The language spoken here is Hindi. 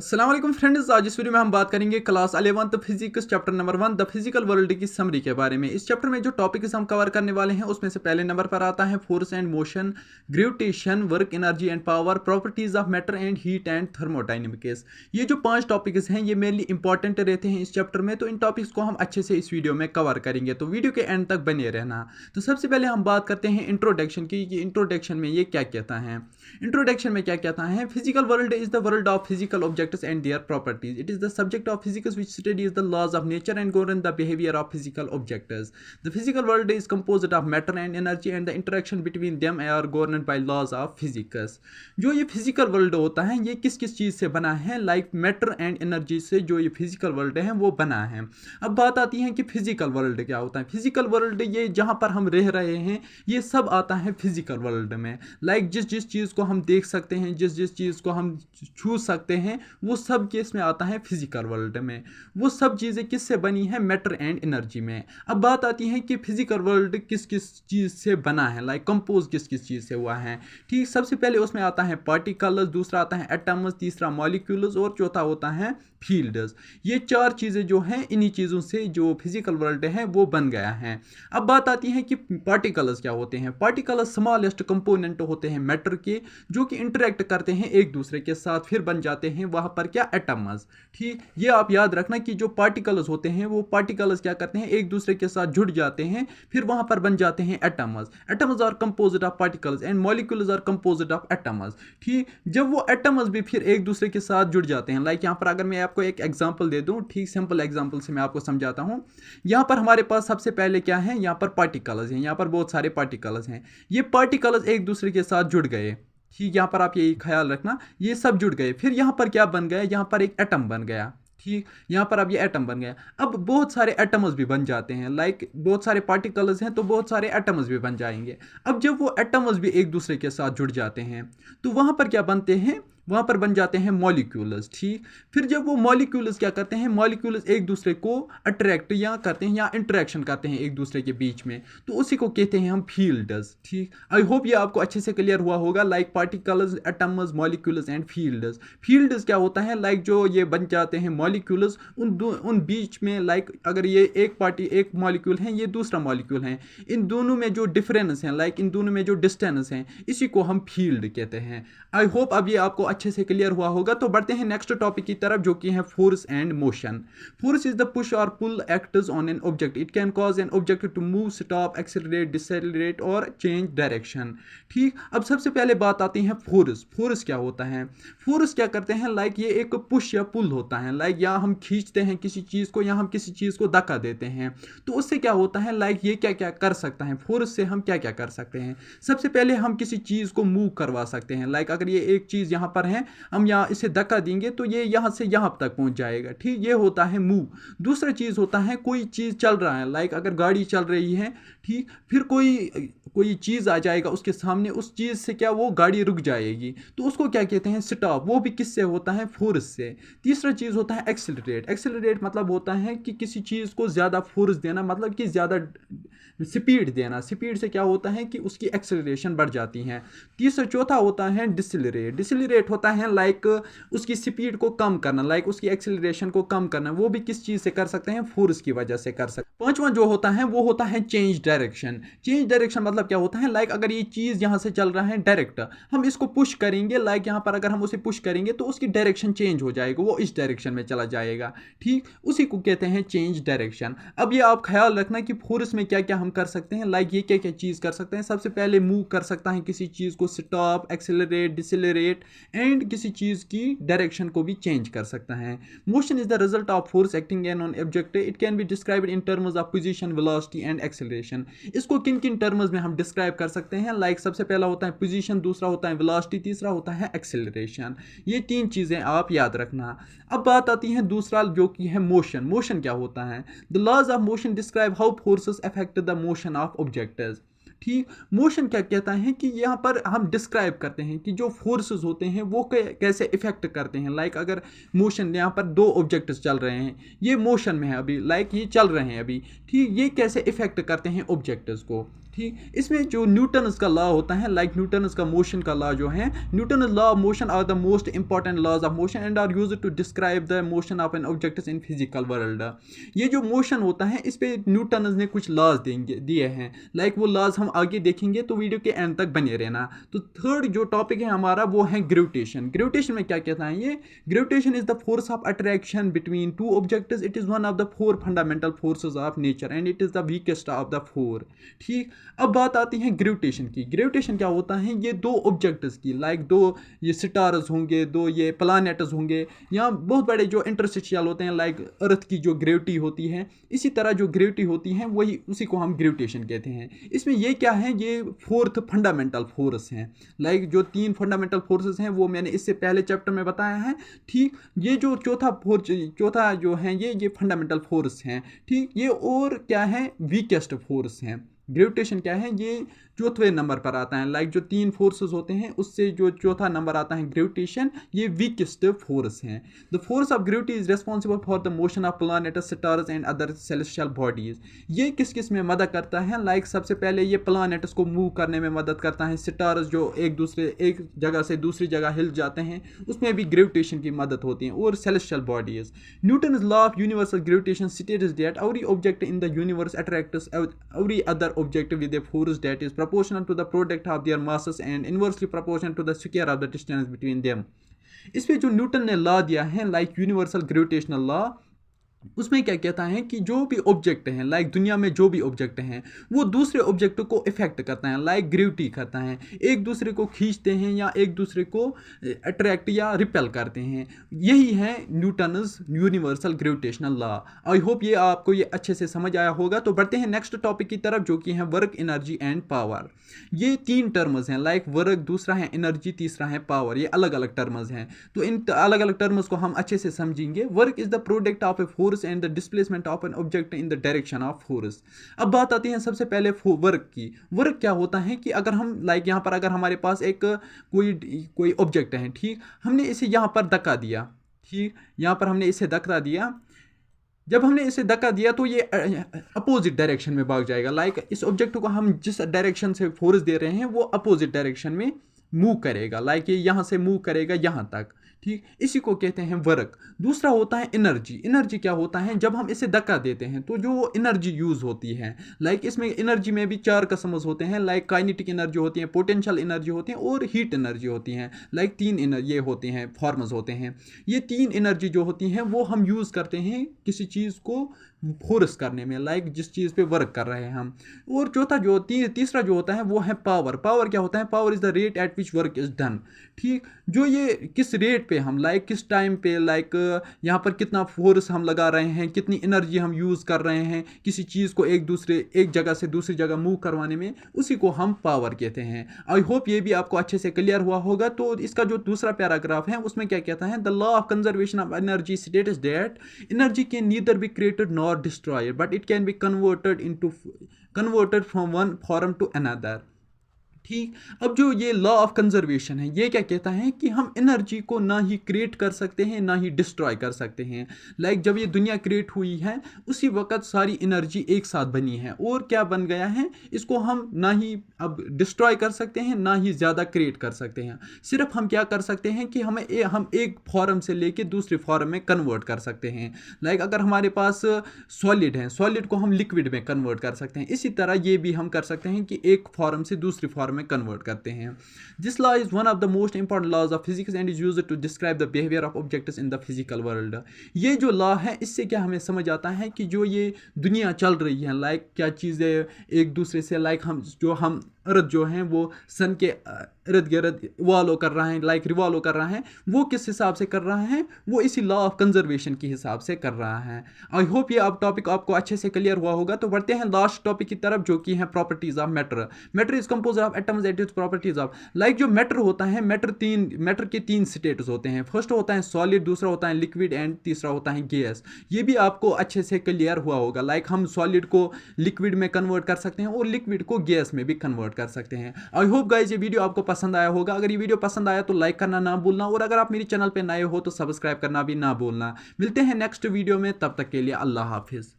अस्सलाम वालेकुम फ्रेंड्स, आज इस वीडियो में हम बात करेंगे class 11th physics chapter number 1 the physical world की समरी के बारे में। इस चैप्टर में जो टॉपिक्स हम कवर करने वाले हैं उसमें से पहले नंबर पर आता है force and motion, gravitation, work, energy and power, properties of matter and heat and thermodynamics. ये जो 5 टॉपिक्स हैं ये मेनली इंपॉर्टेंट रहते हैं इस चैप्टर में, तो इन टॉपिक्स को हम अच्छे से इस वीडियो में कवर करेंगे, तो वीडियो के एंड तक बने रहना। तो सबसे पहले हम बात करते हैं इंट्रोडक्शन की, इंट्रोडक्शन में ये क्या कहता है। इंट्रोडक्शन में क्या कहता है, physical world is the world of physical objects and their properties. It is the subject of physics which studies the laws of nature and govern the behavior of physical objects. The physical world is composed of matter and energy and the interaction between them are governed by laws of physics. जो ये फिजिकल वर्ल्ड होता है ये किस किस चीज़ से बना है, लाइक मैटर एंड एनर्जी से जो ये फिजिकल वर्ल्ड है वो बना है। अब बात आती है कि फिजिकल वर्ल्ड क्या होता है। फिजिकल वर्ल्ड ये जहाँ पर हम रह रहे हैं ये सब आता है फिजिकल वर्ल्ड में। लाइक जिस जिस चीज़ को हम देख सकते हैं, जिस जिस चीज़ को हम छू सकते हैं, वो सब केस में आता है फिजिकल वर्ल्ड में। वो सब चीज़ें किससे बनी है, मैटर एंड एनर्जी में। अब बात आती है कि फिजिकल वर्ल्ड किस किस चीज़ से बना है, लाइक कंपोज किस किस चीज़ से हुआ है। ठीक, सबसे पहले उसमें आता है पार्टिकल्स, दूसरा आता है एटम्स, तीसरा मॉलिक्यूल्स और चौथा होता है फील्ड्स। ये 4 चीज़ें जो हैं इन्हीं चीज़ों से जो फिजिकल वर्ल्ड है वो बन गया है। अब बात आती है कि पार्टिकल्स क्या होते हैं। पार्टिकल्स स्मॉलेस्ट कंपोनेंट होते हैं मैटर के, जो कि इंटरेक्ट करते हैं एक दूसरे के साथ, फिर बन जाते हैं वहाँ पर क्या, एटम्स। ठीक, ये आप याद रखना कि जो पार्टिकल्स होते हैं वो पार्टिकल्स क्या करते हैं, एक दूसरे के साथ जुड़ जाते हैं, फिर वहाँ पर बन जाते हैं atoms. Atoms are composed of particles and molecules are composed of atoms. ठीक, जब वो एटम्स भी फिर एक दूसरे के साथ जुड़ जाते हैं, लाइक यहाँ पर अगर मैं आपको एक एग्जांपल दे दूँ, ठीक, सिंपल एग्जांपल से मैं आपको समझाता हूँ। यहाँ पर हमारे पास सबसे पहले क्या है, यहाँ पर पार्टिकल्स हैं, यहाँ पर बहुत सारे पार्टिकल्स हैं। ये पार्टिकल्स एक दूसरे के साथ जुड़ गए। ठीक, यहाँ पर आप यही ख्याल रखना, ये सब जुड़ गए, फिर यहाँ पर क्या बन गया, यहाँ पर एक एटम बन गया। ठीक, यहाँ पर अब ये एटम बन गया। अब बहुत सारे एटम्स भी बन जाते हैं, लाइक बहुत सारे पार्टिकल्स हैं तो बहुत सारे एटम्स भी बन जाएंगे। अब जब वो एटम्स भी एक दूसरे के साथ जुड़ जाते हैं तो वहाँ पर क्या बनते हैं, वहाँ पर बन जाते हैं मॉलिक्यूल्स। ठीक, फिर जब वो मॉलिक्यूल्स क्या करते हैं, मॉलिक्यूल्स एक दूसरे को अट्रैक्ट या करते हैं या इंटरेक्शन करते हैं एक दूसरे के बीच में, तो उसी को कहते हैं हम फील्ड्स। ठीक, आई होप ये आपको अच्छे से क्लियर हुआ होगा, like particles, atoms, molecules and fields. Fields क्या होता है, लाइक जो ये बन जाते हैं मॉलिक्यूल्स, उन बीच में, लाइक अगर ये एक मॉलिक्यूल है, ये दूसरा मॉलिक्यूल है, इन दोनों में जो डिफरेंस है, लाइक इन दोनों में जो डिस्टेंस है, इसी को हम फील्ड कहते हैं। आई होप अब ये आपको अच्छे से क्लियर हुआ होगा। तो बढ़ते हैं नेक्स्ट टॉपिक की तरफ, जो कि है force and motion. Force is the push और pull acts on an object. It can cause an object to move, stop, accelerate, decelerate और चेंज डायरेक्शन। ठीक, अब सबसे पहले बात आती है फोर्स। फोर्स क्या होता है, फोर्स क्या करते हैं, लाइक ये एक पुश या पुल होता है, लाइक यहाँ हम खींचते हैं किसी चीज़ को या हम किसी चीज़ को धक्का देते हैं, तो उससे क्या होता है, लाइक ये क्या क्या कर सकता है, फोर्स से हम क्या क्या कर सकते हैं। सबसे पहले हम किसी चीज़ को मूव करवा सकते हैं, लाइक अगर ये एक चीज़ यहाँ पर है, हम यहाँ इसे धक्का देंगे तो ये यहाँ से यहाँ तक पहुँच जाएगा। ठीक, ये होता है मूव। दूसरा चीज़ होता है कोई चीज़ चल रहा है, लाइक अगर गाड़ी चल रही है, ठीक, फिर कोई चीज़ आ जाएगा उसके सामने, उस चीज़ से क्या वो गाड़ी रुक जाएगी, तो उसको क्या कहते हैं, स्टॉप। वो भी किससे होता है, फोर्स से। तीसरा चीज़ होता है एक्सेलरेट। एक्सेलरेट मतलब होता है कि किसी चीज़ को ज़्यादा फोर्स देना, मतलब कि ज़्यादा स्पीड देना। स्पीड से क्या होता है कि उसकी एक्सेलरेशन बढ़ जाती है। चौथा होता है डिसेलरेट। डिसेलरेट होता है लाइक उसकी स्पीड को कम करना, लाइक उसकी एक्सेलरेशन को कम करना। वो भी किस चीज़ से कर सकते हैं, फोर्स की वजह से कर सकते हैं। पांचवा जो होता है वो होता है चेंज डायरेक्शन। चेंज डायरेक्शन मतलब क्या होता है, लाइक अगर ये चीज़ यहाँ से चल रहा है डायरेक्ट, हम इसको पुश करेंगे, लाइक यहाँ पर अगर हम उसे पुश करेंगे तो उसकी डायरेक्शन चेंज हो जाएगा, वो इस डायरेक्शन में चला जाएगा। ठीक, उसी को कहते हैं चेंज डायरेक्शन। अब ये आप ख्याल रखना कि फोर्स में क्या क्या हम कर सकते हैं, लाइक ये क्या क्या चीज़ कर सकते हैं। सबसे पहले मूव कर सकता है किसी चीज़ को, स्टॉप, एक्सेलरेट, डिसेलरेट एंड किसी चीज़ की डायरेक्शन को भी चेंज कर सकता है। Motion is the result of force acting on an object. It can be described in terms of position, velocity and acceleration. इसको किन किन टर्म्स में हम डिस्क्राइब कर सकते हैं, लाइक सबसे पहला होता है पोजीशन, दूसरा होता है वेलोसिटी, तीसरा होता है एक्सेलरेशन। ये 3 चीज़ें आप याद रखना। अब बात आती है दूसरा जो कि है मोशन। मोशन क्या होता है, the laws of motion describe how forces affect the motion of objects. ठीक, मोशन क्या कहता है कि यहाँ पर हम डिस्क्राइब करते हैं कि जो फोर्सेस होते हैं वो कैसे इफेक्ट करते हैं। लाइक अगर मोशन, यहाँ पर 2 ऑब्जेक्ट्स चल रहे हैं, ये मोशन में है अभी, लाइक ये चल रहे हैं अभी, ठीक, ये कैसे इफेक्ट करते हैं ऑब्जेक्ट्स को। ठीक, इसमें जो न्यूटन्स का लॉ होता है, लाइक न्यूटन्स का मोशन का लॉ जो है, Newton law of motion are the most important laws of motion and are used to describe the motion of an object in physical world. ये जो मोशन होता है इस पे न्यूटन ने कुछ लॉज दिए हैं, लाइक वो लॉज हम आगे देखेंगे, तो वीडियो के एंड तक बने रहना। तो थर्ड जो टॉपिक है हमारा वो है ग्रेविटेशन। ग्रेविटेशन में क्या कहता है ये? Gravitation is the force of attraction between two objects. It is one of the 4 fundamental forces of nature and it is the weakest of the 4। ठीक, अब बात आती है ग्रेविटेशन की। ग्रेविटेशन क्या होता है? ये दो ऑब्जेक्ट्स की, लाइक दो ये स्टार्स होंगे, दो ये प्लानेट्स होंगे, या बहुत बड़े जो इंटरस्टेशियल होते हैं, लाइक अर्थ की जो ग्रेविटी होती है, इसी तरह जो ग्रेविटी होती है वही, उसी को हम ग्रेविटेशन कहते हैं। इसमें ये क्या है? ये 4th फंडामेंटल फोर्स हैं। लाइक जो 3 फंडामेंटल फोर्सेस हैं वो मैंने इससे पहले चैप्टर में बताया है। ठीक, ये जो चौथा जो है ये फंडामेंटल फोर्स हैं। ठीक, ये और क्या है? वीकेस्ट फोर्स हैं। ग्रेविटेशन क्या है? ये चौथे नंबर पर आता है। लाइक जो 3 फोर्सेस होते हैं उससे जो चौथा नंबर आता है ग्रेविटेशन, ये वीकेस्ट फोर्स हैं। The force of gravity is responsible for the motion of planets, stars and other celestial bodies. ये किस किस में मदद करता है? लाइक सबसे पहले ये प्लानेट्स को मूव करने में मदद करता है। स्टार्स जो एक जगह से दूसरी जगह हिल जाते हैं, उसमें भी ग्रेविटेशन की मदद होती है। और celestial bodies, Newton's law of universal gravitation states that every object in the universe attracts every other object with a force that is proportional to the product of their masses and inversely proportional to the square of the distance between them। इस पे जो न्यूटन ने लॉ दिया है, लाइक यूनिवर्सल ग्रेविटेशनल लॉ, उसमें क्या कहता है कि जो भी ऑब्जेक्ट हैं, लाइक दुनिया में जो भी ऑब्जेक्ट हैं, वो दूसरे ऑब्जेक्ट को इफेक्ट करता है, लाइक ग्रेविटी करता है, एक दूसरे को खींचते हैं या एक दूसरे को अट्रैक्ट या रिपेल करते हैं। यही है Newton's universal gravitational law. I hope ये आपको ये अच्छे से समझ आया होगा। तो बढ़ते हैं नेक्स्ट टॉपिक की तरफ, जो कि है वर्क, एनर्जी एंड पावर। ये 3 टर्म्स हैं, लाइक वर्क, दूसरा है एनर्जी, तीसरा है पावर। ये अलग अलग टर्म्स हैं, तो इन अलग अलग टर्म्स को हम अच्छे से समझेंगे। Work is the product of a force and the displacement of an object in the direction of force। अब बात आती है सबसे पहले वर्क की। वर्क क्या होता है कि अगर हम लाइक यहाँ पर अगर हमारे पास एक कोई ऑब्जेक्ट है, ठीक, हमने इसे यहाँ पर धक्का दिया, ठीक, यहाँ पर हमने इसे धक्का दिया। जब हमने इसे धक्का दिया तो ये अपोजिट डायरेक्शन में भाग जाएगा। लाइक इस ऑब्जेक्ट को हम जिस डायरेक्शन से फोर्स दे रहे हैं वो अपोजिट डायरेक्शन में मूव करेगा, लाइक ये यहाँ से मूव करेगा यहाँ तक। ठीक, इसी को कहते हैं वर्क। दूसरा होता है एनर्जी। एनर्जी क्या होता है? जब हम इसे धक्का देते हैं तो जो एनर्जी यूज होती है, लाइक इसमें एनर्जी में भी 4 किस्म होते हैं, लाइक काइनेटिक एनर्जी होती है, पोटेंशियल एनर्जी होती है और हीट एनर्जी होती है। लाइक 3 ये होते हैं, फॉर्म्स होते हैं। ये 3 एनर्जी जो होती हैं वो हम यूज़ करते हैं किसी चीज़ को फोर्स करने में, लाइक जिस चीज़ पे वर्क कर रहे हैं हम। और चौथा जो तीसरा जो होता है वो है पावर। पावर क्या होता है? Power is the rate at which work is done. ठीक, जो ये किस रेट पे हम, लाइक किस टाइम पे, लाइक यहाँ पर कितना फोर्स हम लगा रहे हैं, कितनी एनर्जी हम यूज़ कर रहे हैं किसी चीज़ को एक जगह से दूसरी जगह मूव करवाने में, उसी को हम पावर कहते हैं। आई होप ये भी आपको अच्छे से क्लियर हुआ होगा। तो इसका जो दूसरा पैराग्राफ है उसमें क्या कहता है? The law of conservation of energy states that energy can neither be created nor destroyed but it can be converted from one form to another। ठीक, अब जो ये लॉ ऑफ कंजर्वेशन है ये क्या कहता है कि हम एनर्जी को ना ही क्रिएट कर सकते हैं ना ही डिस्ट्रॉय कर सकते हैं। लाइक जब ये दुनिया क्रिएट हुई है उसी वक्त सारी एनर्जी एक साथ बनी है और क्या बन गया है, इसको हम ना ही अब डिस्ट्रॉय कर सकते हैं ना ही ज़्यादा क्रिएट कर सकते हैं। सिर्फ हम क्या कर सकते हैं कि हम एक फॉर्म से लेके दूसरे फॉर्म में कन्वर्ट कर सकते हैं। लाइक अगर हमारे पास सॉलिड है, सॉलिड को हम लिक्विड में कन्वर्ट कर सकते हैं। इसी तरह ये भी हम कर सकते हैं कि एक फॉर्म से दूसरी फॉर्म में कन्वर्ट करते हैं। This law is one of the most important laws of physics and is used to describe the behaviour of objects in the physical world. ये जो लॉ है इससे क्या हमें समझ आता है कि जो ये दुनिया चल रही है, लाइक क्या चीज़ें एक दूसरे से, लाइक हम अर्थ जो हैं वो सन के इर्द गिर्द इवॉल्व कर रहा है, लाइक रिवॉल्व कर रहा है, वो किस हिसाब से कर रहा है? वो इसी लॉ ऑफ कंजर्वेशन के हिसाब से कर रहा है। आई होप ये टॉपिक आपको अच्छे से क्लियर हुआ होगा। तो बढ़ते हैं लास्ट टॉपिक की तरफ, जो कि है properties of matter. Matter is compose of atoms at its properties of, like जो मैटर होता है, मैटर के 3 स्टेट्स होते हैं। फर्स्ट होता है सॉलिड, दूसरा होता है लिक्विड एंड तीसरा होता है गैस। ये भी आपको अच्छे से क्लियर हुआ होगा। लाइक हम सॉलिड को लिक्विड में कन्वर्ट कर सकते हैं और लिक्विड को गैस में भी कन्वर्ट कर सकते हैं। आई होप गाइज ये वीडियो आपको पसंद आया होगा। अगर ये वीडियो पसंद आया तो लाइक करना ना भूलना, और अगर आप मेरे चैनल पे नए हो तो सब्सक्राइब करना भी ना भूलना। मिलते हैं नेक्स्ट वीडियो में, तब तक के लिए अल्लाह हाफिज।